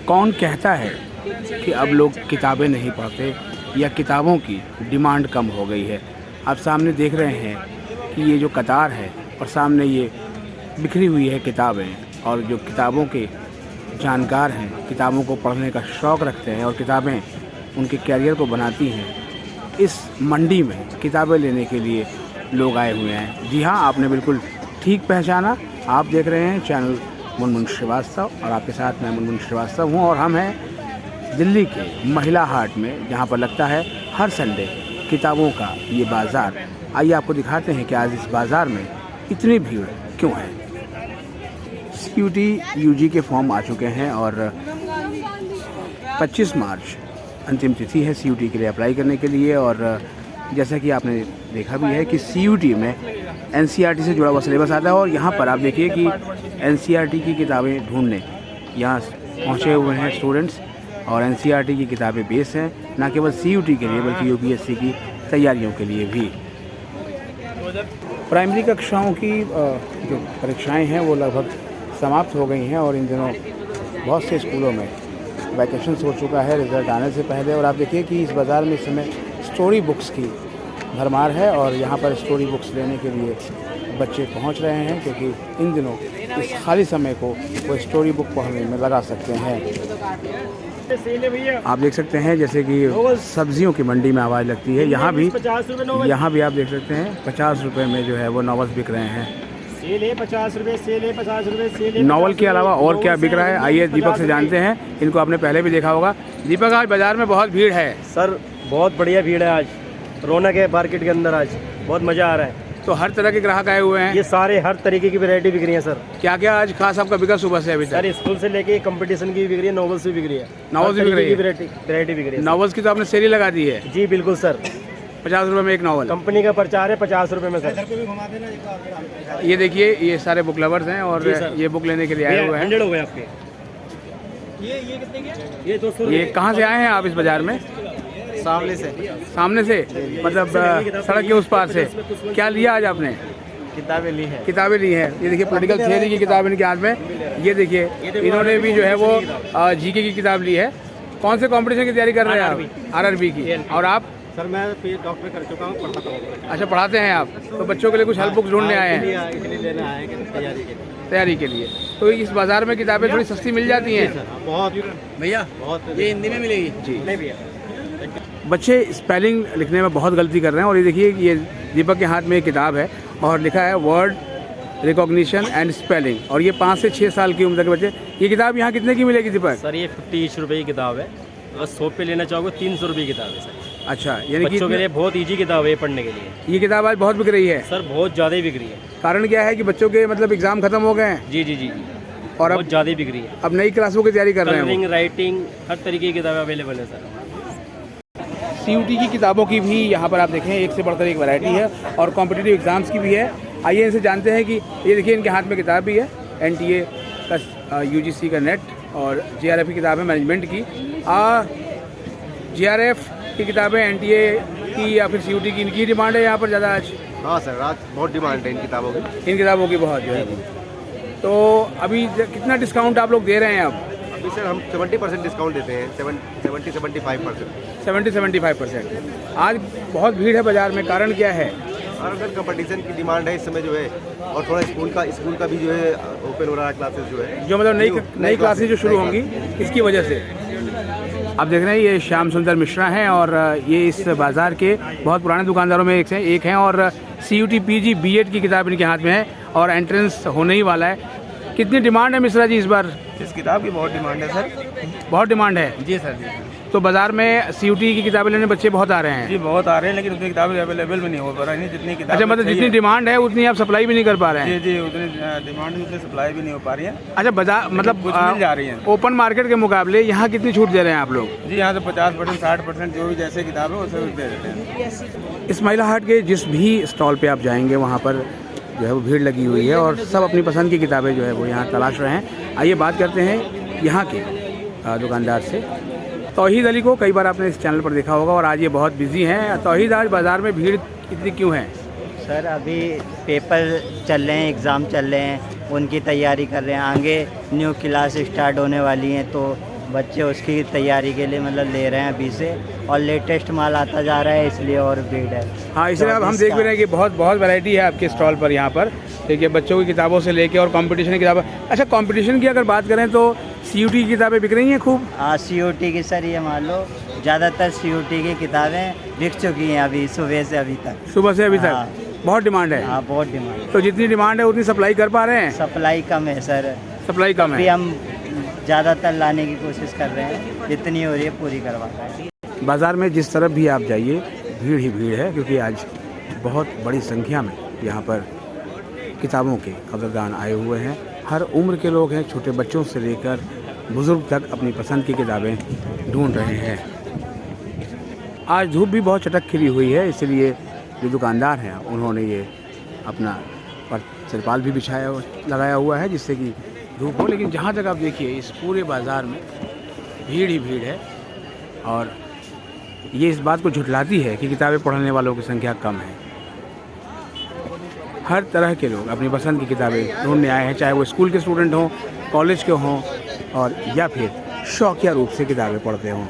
कौन कहता है कि अब लोग किताबें नहीं पढ़ते या किताबों की डिमांड कम हो गई है। आप सामने देख रहे हैं कि ये जो कतार है और सामने ये बिखरी हुई है किताबें, और जो किताबों के जानकार हैं, किताबों को पढ़ने का शौक़ रखते हैं और किताबें उनके कैरियर को बनाती हैं, इस मंडी में किताबें लेने के लिए लोग आए हुए हैं। जी हाँ, आपने बिल्कुल ठीक पहचाना। आप देख रहे हैं चैनल मुनमुन श्रीवास्तव और आपके साथ मैं मुनमुन श्रीवास्तव हूँ, और हम हैं दिल्ली के महिला हाट में, जहाँ पर लगता है हर संडे किताबों का ये बाज़ार। आइए आपको दिखाते हैं कि आज इस बाज़ार में इतनी भीड़ क्यों है। CUT UG के फॉर्म आ चुके हैं और 25 मार्च अंतिम तिथि है CUT के लिए अप्लाई करने के लिए। और जैसा कि आपने देखा भी है कि CUT में NCERT से जुड़ा हुआ सिलेबस आता है, और यहाँ पर आप देखिए कि NCERT की किताबें ढूंढने यहाँ पहुँचे हुए हैं स्टूडेंट्स, और NCERT की किताबें बेस हैं, ना केवल CUT के लिए बल्कि UPSC की तैयारियों के लिए भी। प्राइमरी कक्षाओं की जो परीक्षाएं हैं वो लगभग समाप्त हो गई हैं, और इन दिनों बहुत से स्कूलों में वैकेशंस हो चुका है रिज़ल्ट आने से पहले। और आप देखिए कि इस बाज़ार में इस समय स्टोरी बुक्स की भरमार है, और यहाँ पर स्टोरी बुक्स लेने के लिए बच्चे पहुँच रहे हैं, क्योंकि इन दिनों इस खाली समय को वो स्टोरी बुक पढ़ने में लगा सकते हैं। आप देख सकते हैं जैसे कि सब्जियों की मंडी में आवाज़ लगती है, यहाँ भी आप देख सकते हैं 50 रुपये में जो है वो नॉवेल्स बिक रहे हैं। सेल है 50 रुपये, सेल है 50 रुपये, सेल है। नॉवल के अलावा और क्या बिक रहा है, आइए दीपक से जानते हैं। इनको आपने पहले भी देखा होगा। दीपक, आज बाज़ार में बहुत भीड़ है। सर बहुत बढ़िया भीड़ है, आज रौनक है मार्केट के अंदर, आज बहुत मज़ा आ रहा है। तो हर तरह के ग्राहक आए हुए हैं। ये सारे हर तरीके की वैरायटी बिक रही है सर। क्या क्या आज खास आपका बिका सुबह से अभी तक? सर स्कूल से लेके कंपटीशन की भी बिक रही है, नॉवेल्स भी बिक रही है। नॉवेल्स भी बिक रही है, वैरायटी बिक रही है। नॉवेल्स की तो आपने सेल ही लगा दी है? जी बिल्कुल सर, 50 रुपये में एक नॉवल। कंपनी का प्रचार है 50 रुपये में सर। ये देखिए, ये सारे बुक लवर्स हैं और ये बुक लेने के लिए आए हुए हैं। 100 हो गए आपके। ये कितने के? ये 200। ये कहाँ से आए हैं आप इस बाज़ार में? सामने से। सामने से मतलब सड़क के उस पार से। क्या लिया आज आपने? किताबें ली है। किताबें ली हैं। ये देखिए पॉलिटिकल थियरी की किताब इनके हाथ में। ये देखिए इन्होंने भी जो है वो GK की किताब ली है। कौन से कंपटीशन की तैयारी कर रहे हैं आप? RRB की। और आप? सर मैं डॉक्टर कर चुका हूँ, पढ़ाता हूँ। अच्छा, पढ़ाते हैं आप? तो बच्चों के लिए कुछ हेल्प बुक्स ढूंढने आए हैं? इसलिए लेने आए हैं तैयारी के लिए। तो इस बाज़ार में किताबें थोड़ी सस्ती मिल जाती हैं? बहुत भैया, बहुत। ये हिंदी में मिलेगी जी? नहीं भैया। बच्चे स्पेलिंग लिखने में बहुत गलती कर रहे हैं, और ये देखिए ये दीपक के हाथ में एक किताब है और लिखा है वर्ड रिकॉग्निशन एंड स्पेलिंग, और ये 5 से 6 साल की उम्र के बच्चे। ये किताब यहाँ कितने की मिलेगी दीपक? सर ये 50 रुपये की किताब है, अगर 100 पे लेना चाहोगे 300 रुपये की किताब है सर। अच्छा, यानी कि बच्चों के लिए बहुत ईजी किताब है पढ़ने के लिए। ये किताब आज बहुत बिक रही है? सर बहुत ज़्यादा बिक रही है। कारण क्या है कि बच्चों के मतलब एग्ज़ाम खत्म हो गए हैं? जी जी जी, और बहुत ज़्यादा बिक रही है। अब नई क्लासों की तैयारी कर रहे हैं। कलरिंग, राइटिंग, हर तरीके की किताबें अवेलेबल है सर। CUT की किताबों की भी यहाँ पर आप देखें एक से बढ़कर एक वैरायटी है, और कॉम्पिटिटिव एग्ज़ाम्स की भी है। आइए इनसे जानते हैं कि ये देखिए इनके हाथ में किताब भी है, NTA का UGC का नेट, और JRF की किताब है मैनेजमेंट की। JRF की किताबें, NTA की या फिर CUT की, इनकी डिमांड है यहाँ पर ज़्यादा आज? हाँ सर, आज बहुत डिमांड है इन किताबों की। इन किताबों की बहुत जो है। तो अभी कितना डिस्काउंट आप लोग दे रहे हैं अब? अभी सर हम 70% डिस्काउंट देते हैं, 70-75%। 70-75%। आज बहुत भीड़ है बाज़ार में, कारण क्या है? और अगर कंपटीशन की डिमांड है इस समय जो है, और थोड़ा स्कूल का भी जो है ओपन हो रहा है क्लासेस जो है, जो मतलब नई क्लासेस जो शुरू होंगी इसकी वजह से। आप देख रहे हैं ये श्याम सुंदर मिश्रा हैं, और ये इस बाज़ार के बहुत पुराने दुकानदारों में एक हैं, और CUT PG BEd की किताब इनके हाथ में है, और एंट्रेंस होने ही वाला है। कितनी डिमांड है मिश्रा जी इस बार? इस किताब की बहुत डिमांड है सर। बहुत डिमांड है? जी सर जी। तो बाज़ार में CUT की किताबें लेने बच्चे बहुत आ रहे हैं? जी बहुत आ रहे हैं, लेकिन उतनी किताबें अवेलेबल भी नहीं हो पा रही है जितनी किताब। अच्छा, मतलब जितनी डिमांड है उतनी आप सप्लाई भी नहीं कर पा रहे हैं? जी, उतनी डिमांड उतनी सप्लाई भी नहीं हो पा रही है। अच्छा, बाजार मतलब कुछ मिल जा रही है। ओपन मार्केट के मुकाबले यहाँ कितनी छूट दे रहे हैं आप लोग? जी यहाँ तो 50%, 60% जो भी जैसे किताब है उसे दे देते हैं। इस महिला हाट के जिस भी स्टॉल पे आप जाएंगे वहाँ पर जो है वो भीड़ लगी हुई है, और सब अपनी पसंद की किताबें जो है वो यहाँ तलाश रहे हैं। आइए बात करते हैं यहाँ के दुकानदार से। तौहीद अली को कई बार आपने इस चैनल पर देखा होगा, और आज ये बहुत बिजी हैं। तौहीद, आज बाज़ार में भीड़ इतनी क्यों है? सर अभी पेपर चल रहे हैं, एग्ज़ाम चल रहे हैं, उनकी तैयारी कर रहे हैं। आगे न्यू क्लास स्टार्ट होने वाली हैं, तो बच्चे उसकी तैयारी के लिए मतलब ले रहे हैं अभी से, और लेटेस्ट माल आता जा रहा है इसलिए और भीड़ है। हाँ, इसलिए अब हम देख भी रहे हैं कि बहुत बहुत वैरायटी है आपके स्टॉल पर यहाँ पर, ठीक है, बच्चों की किताबों से लेके और कंपटीशन की किताबें। अच्छा, कंपटीशन की अगर बात करें तो CUT की किताबें बिक रही हैं खूब? हाँ, CUT की सर ये मान लो ज़्यादातर CUT की किताबें बिक चुकी हैं अभी सुबह से अभी तक। सुबह से अभी हाँ। तक बहुत डिमांड है? हाँ, बहुत डिमांड। तो जितनी डिमांड है उतनी सप्लाई कर पा रहे हैं? सप्लाई कम है सर, सप्लाई कम अभी है। हम ज़्यादातर लाने की कोशिश कर रहे हैं, जितनी हो रही है पूरी करवा रहे हैं। बाज़ार में जिस तरफ भी आप जाइए भीड़ ही भीड़ है, क्योंकि आज बहुत बड़ी संख्या में यहाँ पर किताबों के कदरदान आए हुए हैं। हर उम्र के लोग हैं, छोटे बच्चों से लेकर बुज़ुर्ग तक अपनी पसंद की किताबें ढूंढ रहे हैं। आज धूप भी बहुत चटक खिली हुई है, इसलिए जो दुकानदार हैं उन्होंने ये अपना पर तिरपाल भी लगाया हुआ है जिससे कि धूप हो। लेकिन जहाँ तक आप देखिए इस पूरे बाज़ार में भीड़ ही भीड़ है, और ये इस बात को झुठलाती है कि किताबें पढ़ने वालों की संख्या कम है। हर तरह के लोग अपनी पसंद की किताबें ढूंढने आए हैं, चाहे वो स्कूल के स्टूडेंट हों, कॉलेज के हों, और या फिर शौकिया रूप से किताबें पढ़ते हों।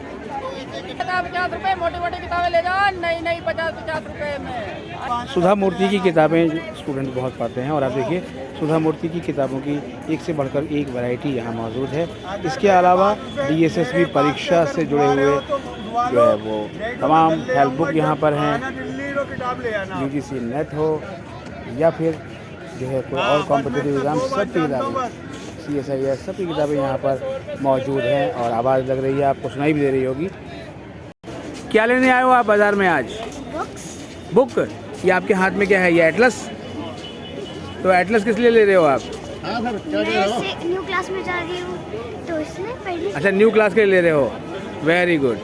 50 रुपए मोटी मोटी किताबें ले जाओ, नई नई 50 रुपए में। सुधा मूर्ति की किताबें स्टूडेंट बहुत पढ़ते हैं, और आप देखिए सुधा मूर्ति की किताबों की एक से बढ़कर एक वैरायटी यहाँ मौजूद है। इसके अलावा DSSB परीक्षा से जुड़े हुए जो है वो तमाम हेल्प बुक यहाँ पर हैं। UGC नेट हो या फिर जो है कोई और कॉम्पिटिटिव एग्ज़ाम, सब की किताबें, CSIS सब की किताबें यहाँ पर मौजूद हैं। और आवाज़ लग रही है, आपको सुनाई भी दे रही होगी। क्या लेने आए हो आप बाज़ार में आज? बुक। ये आपके हाथ में क्या है? ये एटलस। तो एटलस किस लिए ले रहे हो आप? न्यू क्लास में जा रही हूँ तो इसलिए पहले। अच्छा, न्यू क्लास के लिए ले रहे हो, वेरी गुड।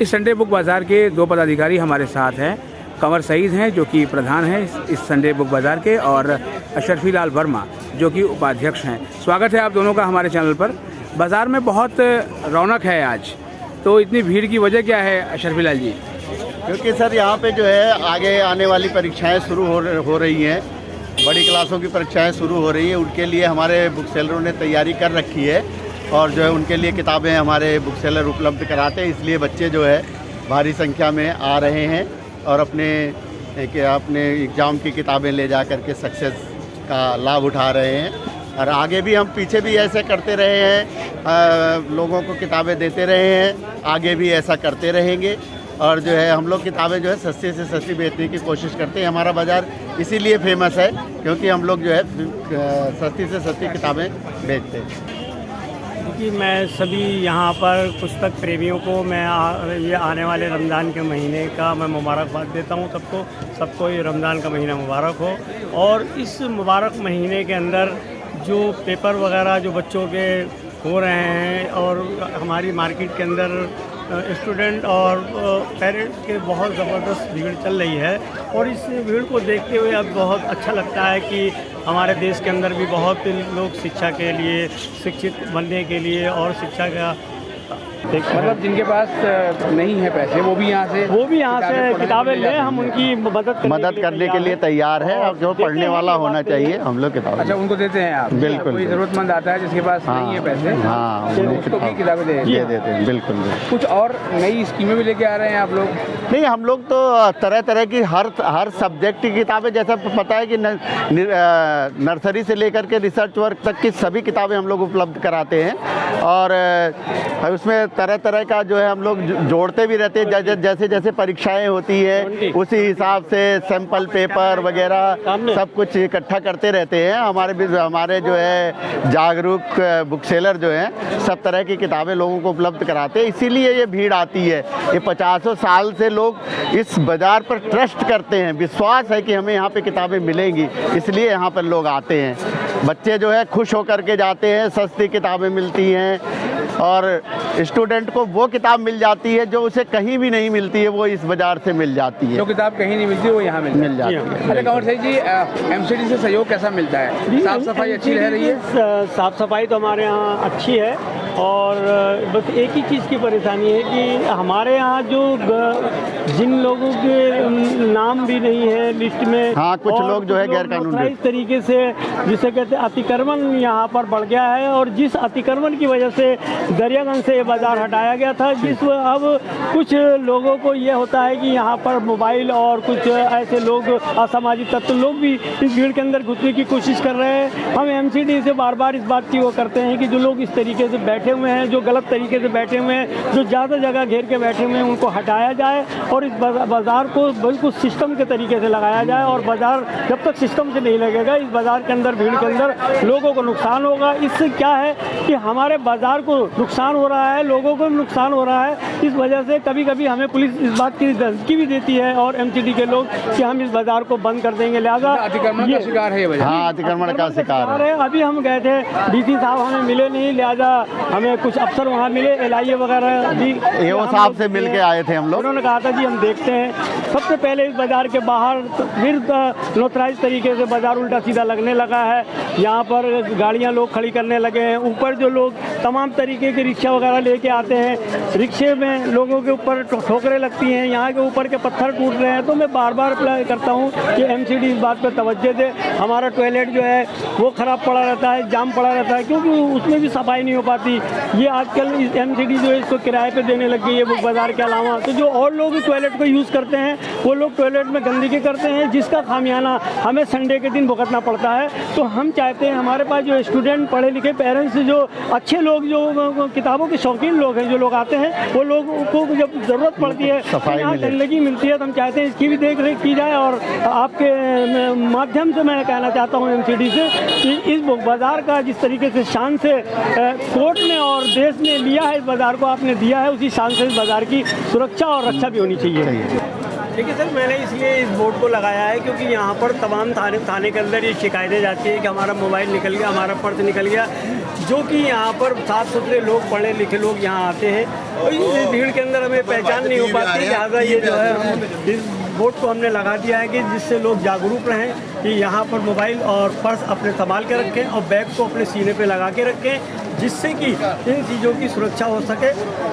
इस संडे बुक बाज़ार के 2 पदाधिकारी हमारे साथ हैं। कंवर सईद हैं जो कि प्रधान हैं इस संडे बुक बाज़ार के, और अशरफी लाल वर्मा जो कि उपाध्यक्ष हैं। स्वागत है आप दोनों का हमारे चैनल पर। बाज़ार में बहुत रौनक है आज, तो इतनी भीड़ की वजह क्या है अशरफी लाल जी? क्योंकि सर यहाँ पे जो है आगे आने वाली परीक्षाएं शुरू हो रही हैं, बड़ी क्लासों की परीक्षाएं शुरू हो रही हैं, उनके लिए हमारे बुक सेलरों ने तैयारी कर रखी है, और जो है उनके लिए किताबें हमारे बुक सेलर उपलब्ध कराते हैं। इसलिए बच्चे जो है भारी संख्या में आ रहे हैं और अपने एग्ज़ाम की किताबें ले जा कर के सक्सेस का लाभ उठा रहे हैं। और आगे भी हम पीछे भी ऐसे करते रहे हैं, लोगों को किताबें देते रहे हैं, आगे भी ऐसा करते रहेंगे। और जो है हम लोग किताबें जो है सस्ती से सस्ती बेचने की कोशिश करते हैं। हमारा बाज़ार इसीलिए फेमस है क्योंकि हम लोग जो है सस्ती से सस्ती किताबें बेचते हैं। क्योंकि मैं सभी यहाँ पर पुस्तक प्रेमियों को मैं ये आने वाले रमज़ान के महीने का मैं मुबारकबाद देता हूँ सबको ये रमज़ान का महीना मुबारक हो। और इस मुबारक महीने के अंदर जो पेपर वगैरह जो बच्चों के हो रहे हैं, और हमारी मार्केट के अंदर स्टूडेंट और पेरेंट्स के बहुत ज़बरदस्त भीड़ चल रही है। और इस भीड़ को देखते हुए अब बहुत अच्छा लगता है कि हमारे देश के अंदर भी बहुत लोग शिक्षा के लिए, शिक्षित बनने के लिए और शिक्षा का मतलब जिनके पास नहीं है पैसे वो भी यहाँ से किताबें लें, हम उनकी मदद करने के लिए तैयार है। अब जो पढ़ने वाला होना चाहिए हम लोग किताबें। अच्छा, उनको देते हैं आप? बिल्कुल। कोई ज़रूरतमंद आता है जिसके पास नहीं है पैसे, हाँ, उसको भी किताबें दे देते हैं। बिल्कुल। कुछ और नई स्कीमें भी लेके आ रहे हैं आप लोग? नहीं, हम लोग तो तरह तरह की हर सब्जेक्ट की किताबें, जैसा पता है कि नर्सरी से लेकर के रिसर्च वर्क तक की सभी किताबें हम लोग उपलब्ध कराते हैं। और उसमें तरह तरह का जो है हम लोग जोड़ते भी रहते हैं। जैसे जैसे परीक्षाएं होती है उसी हिसाब से सैंपल पेपर वगैरह सब कुछ इकट्ठा करते रहते हैं। हमारे जो है जागरूक बुक सेलर जो हैं सब तरह की किताबें लोगों को उपलब्ध कराते हैं। इसीलिए ये भीड़ आती है। ये 50 साल से लोग इस बाज़ार पर ट्रस्ट करते हैं, विश्वास है कि हमें यहाँ पे किताबें मिलेंगी, इसलिए यहाँ पर लोग आते हैं। बच्चे जो है खुश होकर के जाते हैं, सस्ती किताबें मिलती हैं, और स्टूडेंट को वो किताब मिल जाती है जो उसे कहीं भी नहीं मिलती है, वो इस बाज़ार से मिल जाती है। जो किताब कहीं नहीं मिलती वो यहाँ मिल जाती है। अच्छा कंवर सईद जी, MCD से सहयोग कैसा मिलता है? साफ़ सफाई अच्छी रह रही है? साफ़ सफाई तो हमारे यहाँ अच्छी है, और बस एक ही चीज़ की परेशानी है कि हमारे यहाँ जो जिन लोगों के नाम भी नहीं है लिस्ट में, हाँ, कुछ लोग जो है गैर कानूनी इस तरीके से जिसे कहते हैं अतिक्रमण यहाँ पर बढ़ गया है। और जिस अतिक्रमण की वजह से दरियागंज से ये बाज़ार हटाया गया था, अब कुछ लोगों को ये होता है कि यहाँ पर मोबाइल और कुछ ऐसे लोग असामाजिक तत्व लोग भी इस भीड़ के अंदर घुसने की कोशिश कर रहे हैं। हम एमसीडी से बार बार इस बात की वो करते हैं कि जो लोग इस तरीके से बैठे हुए हैं, जो गलत तरीके से बैठे हुए हैं, जो ज़्यादा जगह घेर के बैठे हुए हैं, उनको हटाया जाए और इस बाज़ार को बिल्कुल सिस्टम के तरीके से लगाया जाए। और बाज़ार जब तक सिस्टम से नहीं लगेगा, इस बाज़ार के अंदर भीड़ के अंदर लोगों को नुकसान होगा। इससे क्या है कि हमारे बाज़ार को नुकसान हो रहा है, लोगों को नुकसान हो रहा है। इस वजह से कभी कभी हमें पुलिस इस बात की धमकी भी देती है और एमसीडी के लोग कि हम इस बाज़ार को बंद कर देंगे। लिहाजा अतिक्रमण का शिकार है ये बाज़ार। हाँ, अतिक्रमण का शिकार है। अभी हम गए थे, डीसी साहब हमें मिले नहीं, लिहाजा हमें कुछ अफसर वहाँ मिले, एलआईए वगैरह भी एओ साहब से मिल के आए थे हम लोग। उन्होंने कहा था जी हम देखते हैं। सबसे पहले इस बाज़ार के बाहर फिर नोथराइज तरीके से बाज़ार उल्टा सीधा लगने लगा है। यहाँ पर गाड़ियाँ लोग खड़ी करने लगे हैं। ऊपर जो लोग तमाम तरीके के रिक्शा वगैरह लेके आते हैं, रिक्शे में लोगों के ऊपर ठोकरें लगती हैं, यहाँ के ऊपर के पत्थर टूट रहे हैं। तो मैं बार बार अप्लाई करता हूँ कि एमसीडी इस बात पर तवज्जो दे। हमारा टॉयलेट जो है वो ख़राब पड़ा रहता है, जाम पड़ा रहता है, क्योंकि उसमें भी सफाई नहीं हो पाती। ये आजकल एमसीडी जो है इसको किराए पे देने लग गई है बुक बाज़ार के अलावा। तो जो और लोग टॉयलेट को यूज़ करते हैं वो लोग टॉयलेट में गंदगी करते हैं, जिसका खामियाना हमें संडे के दिन भुगतना पड़ता है। तो हम चाहते हैं हमारे पास जो स्टूडेंट पढ़े लिखे पेरेंट्स जो अच्छे लोग जो किताबों के शौकीन लोग हैं, जो लोग आते हैं, वो लोगों को जब ज़रूरत पड़ती है यहाँ गंदगी मिलती है, तो हम चाहते हैं इसकी भी देख रेख की जाए। और आपके माध्यम से मैं कहना चाहता हूँ एमसीडी से कि इस बाज़ार का जिस तरीके से शान से कोर्ट ने और देश ने लिया है, इस बाज़ार को आपने दिया है, उसी शान से इस बाज़ार की सुरक्षा और रक्षा भी होनी चाहिए। देखिए सर, मैंने इसलिए इस बोर्ड को लगाया है क्योंकि यहाँ पर तमाम थाने के अंदर ये शिकायतें जाती हैं कि हमारा मोबाइल निकल गया, हमारा पर्स निकल गया, जो कि यहाँ पर साफ सुथरे लोग, पढ़े लिखे लोग यहाँ आते हैं और इस भीड़ के अंदर हमें पहचान नहीं हो पाती। लिहाजा ये जो है हम इस बोर्ड को हमने लगा दिया है कि जिससे लोग जागरूक रहें कि यहाँ पर मोबाइल और पर्स अपने संभाल के रखें और बैग को अपने सीने पे लगा के रखें, जिससे कि इन चीज़ों की सुरक्षा हो सके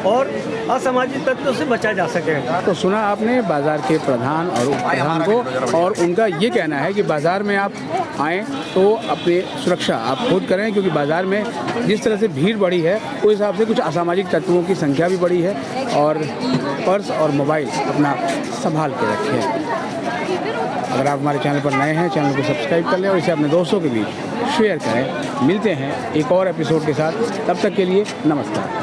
और असामाजिक तत्वों से बचा जा सके। तो सुना आपने बाज़ार के प्रधान और उप प्रधान को, और उनका ये कहना है कि बाज़ार में आप आएँ तो अपनी सुरक्षा आप खुद करें, क्योंकि बाज़ार में जिस तरह से भीड़ बढ़ी है उस हिसाब से कुछ असामाजिक तत्वों की संख्या भी बढ़ी है। और पर्स और मोबाइल अपना संभाल के रखें। अगर आप हमारे चैनल पर नए हैं, चैनल को सब्सक्राइब कर लें और इसे अपने दोस्तों के बीच शेयर करें। मिलते हैं एक और एपिसोड के साथ, तब तक के लिए नमस्कार।